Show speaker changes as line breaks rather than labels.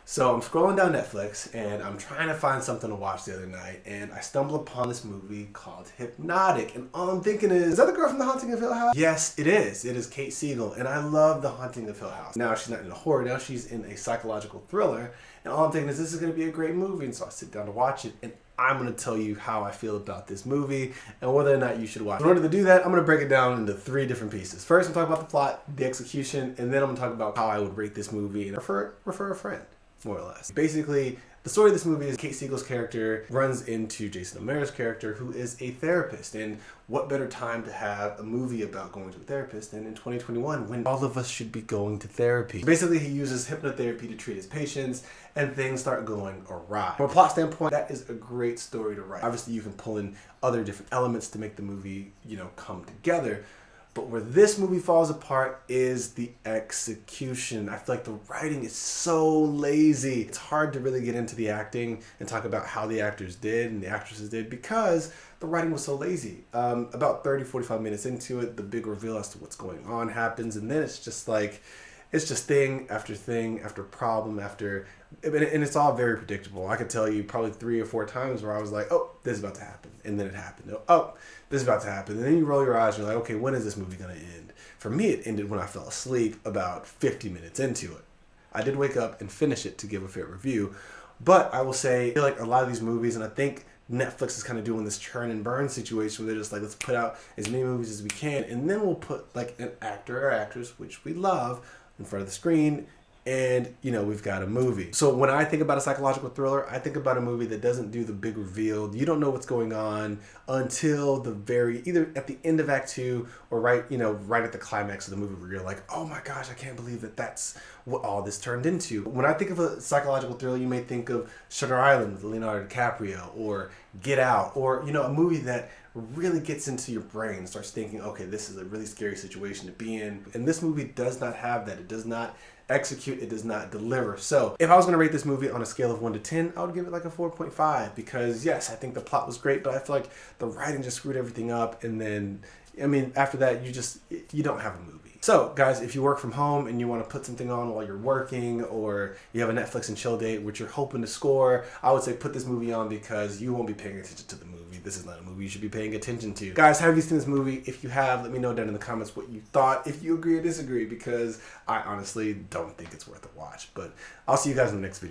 So I'm scrolling down Netflix and I'm trying to find something to watch the other night, and I stumble upon this movie called Hypnotic, and all I'm thinking is that the girl from The Haunting of Hill House? Yes, it is. It is Kate Seigel, and I love The Haunting of Hill House. Now she's not in a horror, now she's in a psychological thriller, and all I'm thinking is this is going to be a great movie, and so I sit down to watch it, and I'm going to tell you how I feel about this movie and whether or not you should watch it. In order to do that, I'm going to break it down into 3 different pieces. First, I'm going to talk about the plot, the execution, and then I'm going to talk about how I would rate this movie and refer a friend, more or less. Basically, the story of this movie is Kate Siegel's character runs into Jason O'Mara's character, who is a therapist. And what better time to have a movie about going to a therapist than in 2021, when all of us should be going to therapy. Basically, he uses hypnotherapy to treat his patients, and things start going awry. From a plot standpoint, that is a great story to write. Obviously, you can pull in other different elements to make the movie, come together. But where this movie falls apart is the execution. I feel like the writing is so lazy. It's hard to really get into the acting and talk about how the actors did and the actresses did because the writing was so lazy. About 30-45 minutes into it, the big reveal as to what's going on happens, and then it's just thing after problem after, and it's all very predictable. I could tell you probably 3 or 4 times where I was like, oh, this is about to happen. And then it happened. Oh, this is about to happen. And then you roll your eyes and you're like, okay, when is this movie going to end? For me, it ended when I fell asleep about 50 minutes into it. I did wake up and finish it to give a fair review. But I will say, I feel like a lot of these movies, and I think Netflix is kind of doing this churn and burn situation where they're just like, let's put out as many movies as we can, and then we'll put like an actor or actress, which we love, in front of the screen, and we've got a movie. So when I think about a psychological thriller, I think about a movie that doesn't do the big reveal. You don't know what's going on until either at the end of Act 2 or right at the climax of the movie where you're like, oh my gosh, I can't believe that's what all this turned into. When I think of a psychological thriller, you may think of Shutter Island with Leonardo DiCaprio, or Get Out, or a movie that really gets into your brain, starts thinking, okay, this is a really scary situation to be in. And this movie does not have that. It does not execute, it does not deliver. So if I was going to rate this movie on a scale of 1 to 10, I would give it like a 4.5, because yes, I think the plot was great, but I feel like the writing just screwed everything up. And then, after that, you don't have a movie. So guys, if you work from home and you want to put something on while you're working, or you have a Netflix and chill date which you're hoping to score, I would say put this movie on, because you won't be paying attention to the movie. This is not a movie you should be paying attention to. Guys, have you seen this movie? If you have, let me know down in the comments what you thought, if you agree or disagree, because I honestly don't think it's worth a watch. But I'll see you guys in the next video.